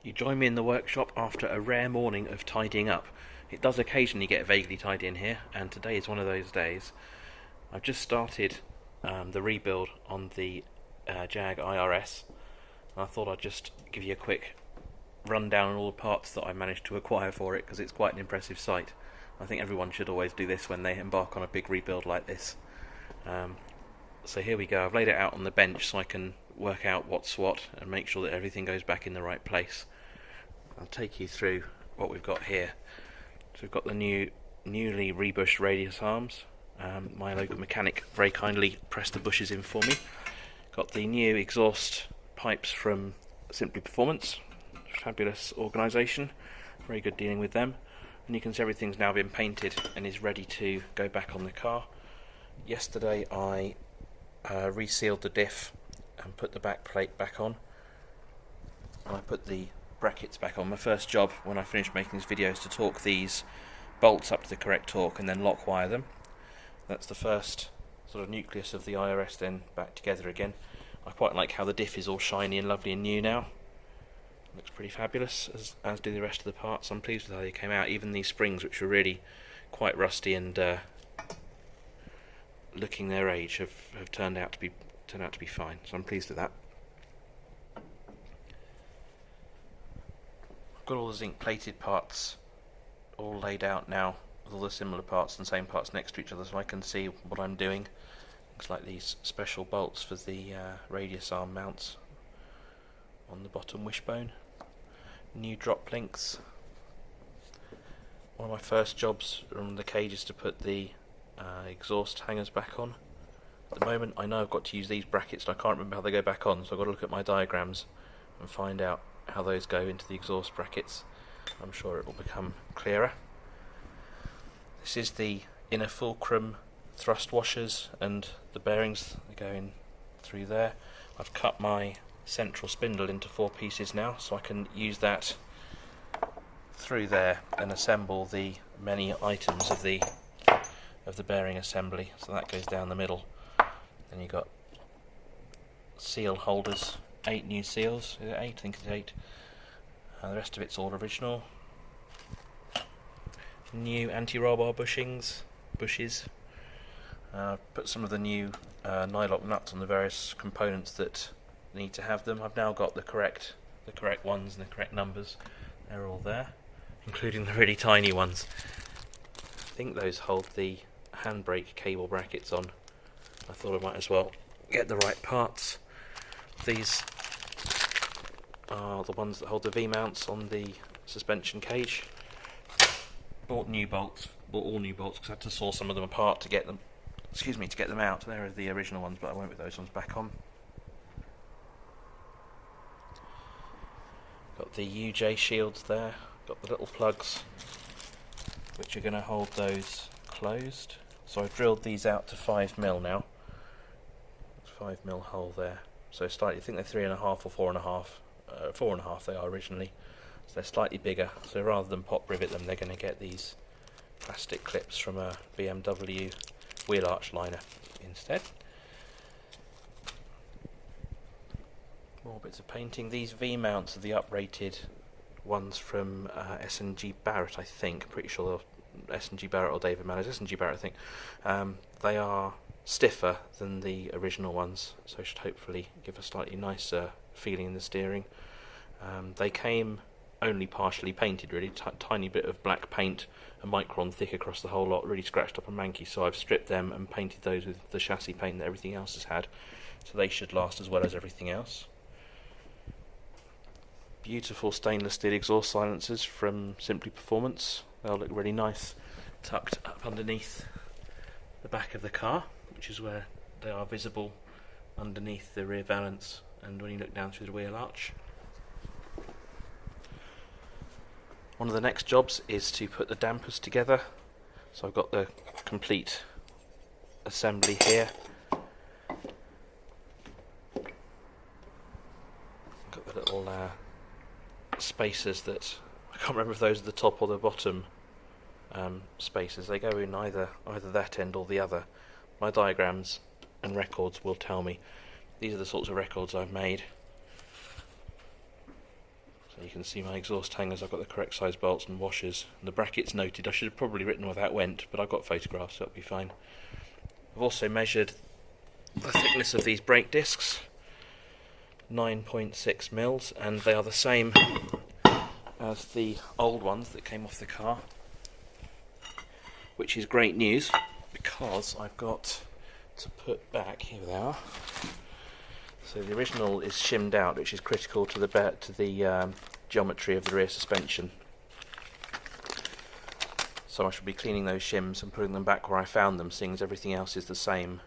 You join me in the workshop after a rare morning of tidying up. It does occasionally get vaguely tidy in here, and today is one of those days. I've just started the rebuild on the Jag IRS, and I thought I'd just give you a quick rundown on all the parts that I managed to acquire for it, because it's quite an impressive sight. I think everyone should always do this when they embark on a big rebuild like this. So here we go. I've laid it out on the bench so I can work out what's what and make sure that everything goes back in the right place. I'll take you through what we've got here. So we've got the newly rebushed radius arms. My local mechanic very kindly pressed the bushes in for me. Got the new exhaust pipes from Simply Performance. Fabulous organisation. Very good dealing with them. And you can see everything's now been painted and is ready to go back on the car. Yesterday I resealed the diff and put the back plate back on. And I put the brackets back on. My first job when I finished making this video is to torque these bolts up to the correct torque and then lock wire them. That's the first sort of nucleus of the IRS then back together again. I quite like how the diff is all shiny and lovely and new now. Looks pretty fabulous, as do the rest of the parts. I'm pleased with how they came out. Even these springs, which were really quite rusty and looking their age, have turned out to be fine. So I'm pleased with that. I've got all the zinc plated parts all laid out now, with all the similar parts and same parts next to each other, so I can see what I'm doing. Looks like these special bolts for the radius arm mounts on the bottom wishbone. New drop links. One of my first jobs on the cage is to put the exhaust hangers back on. At the moment I know I've got to use these brackets and I can't remember how they go back on, so I've got to look at my diagrams and find out how those go into the exhaust brackets. I'm sure it will become clearer. This is the inner fulcrum thrust washers and the bearings that go in through there. I've cut my central spindle into 4 pieces now, so I can use that through there and assemble the many items of the bearing assembly. So that goes down the middle. Then you've got seal holders, 8 new seals. Is it 8? I think it's 8. The rest of it's all original. New anti-roll bar bushes. Put some of the new nylock nuts on the various components that need to have them. I've now got the correct ones and the correct numbers. They're all there, including the really tiny ones. I think those hold the handbrake cable brackets on. I thought I might as well get the right parts. These are the ones that hold the V-mounts on the suspension cage. Bought all new bolts because I had to saw some of them apart to get them out. There are the original ones, but I won't put those ones back on. Got the UJ shields there, got the little plugs which are going to hold those closed. So I've drilled these out to 5mm now. 5mm hole there. So slightly, I think they're 3.5 or 4.5. 4.5 they are originally. So they're slightly bigger. So rather than pop rivet them, they're going to get these plastic clips from a BMW wheel arch liner instead. More bits of painting. These V-mounts are the uprated ones from S&G Barrett, I think. Pretty sure they're S&G Barrett or David Mallows. S&G Barrett, I think. They are stiffer than the original ones, so should hopefully give a slightly nicer feeling in the steering. They came only partially painted, really. Tiny bit of black paint, a micron thick across the whole lot, really scratched up and manky, so I've stripped them and painted those with the chassis paint that everything else has had, so they should last as well as everything else. Beautiful stainless steel exhaust silencers from Simply Performance. They'll look really nice tucked up underneath the back of the car, which is where they are visible underneath the rear valance and when you look down through the wheel arch. One of the next jobs is to put the dampers together. So I've got the complete assembly here. Got the little spacers that I can't remember if those are the top or the bottom spacers. They go in either that end or the other. My diagrams and records will tell me. These are the sorts of records I've made. So you can see my exhaust hangers. I've got the correct size bolts and washers, and the brackets noted. I should have probably written where that went, but I've got photographs, so it'll be fine. I've also measured the thickness of these brake discs, 9.6 mils, and they are the same as the old ones that came off the car, which is great news because I've got to put back, here they are. So the original is shimmed out, which is critical to the geometry of the rear suspension. So I should be cleaning those shims and putting them back where I found them, seeing as everything else is the same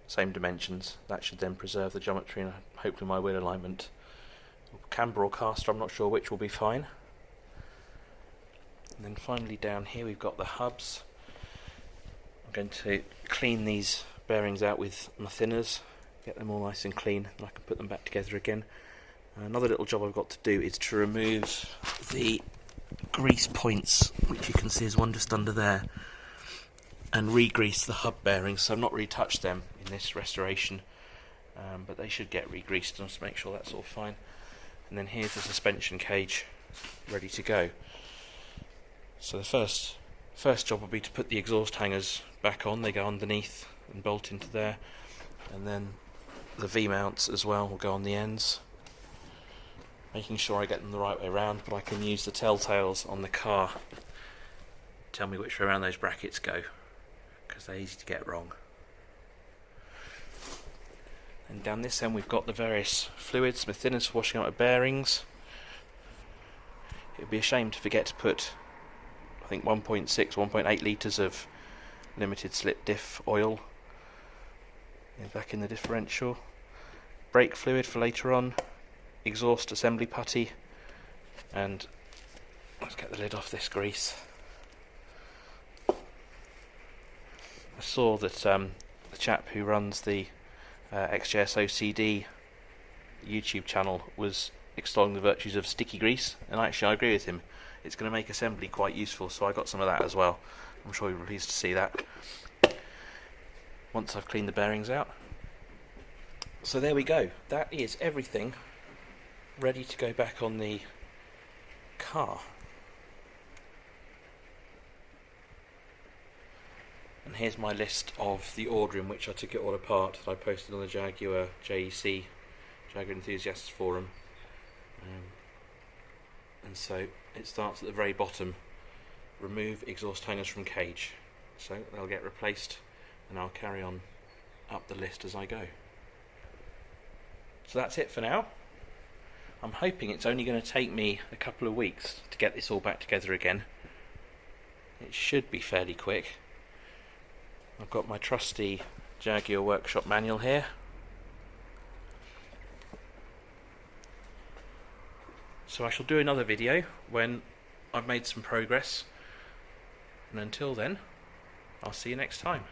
dimensions. That should then preserve the geometry and hopefully my wheel alignment. Camber or caster, I'm not sure which will be fine. And then finally down here we've got the hubs. I'm going to clean these bearings out with my thinners, get them all nice and clean, and I can put them back together again. Another little job I've got to do is to remove the grease points, which you can see is one just under there, and re-grease the hub bearings. So I've not retouched them in this restoration, but they should get re-greased, just to make sure that's all fine. And then here's the suspension cage ready to go. So the first job will be to put the exhaust hangers back on. They go underneath and bolt into there, and then the V-mounts as well will go on the ends, making sure I get them the right way around, but I can use the telltales on the car to tell me which way around those brackets go, because they're easy to get wrong. And down this end we've got the various fluids, my thinners for washing out my bearings. It would be a shame to forget to put, I think 1.6, 1.8 litres of limited slip diff oil back in the differential. Brake fluid for later on, exhaust assembly putty, and let's get the lid off this grease. I saw that the chap who runs the XJ-S OCD YouTube channel was extolling the virtues of sticky grease, and actually I agree with him. It's going to make assembly quite useful, so I got some of that as well. I'm sure you'll be pleased to see that once I've cleaned the bearings out. So there we go, that is everything ready to go back on the car. And here's my list of the order in which I took it all apart that I posted on the Jaguar JEC, Jaguar Enthusiasts Forum. And so it starts at the very bottom, remove exhaust hangers from cage. So they'll get replaced, and I'll carry on up the list as I go. So that's it for now. I'm hoping it's only going to take me a couple of weeks to get this all back together again. It should be fairly quick. I've got my trusty Jaguar workshop manual here. So I shall do another video when I've made some progress, and until then, I'll see you next time.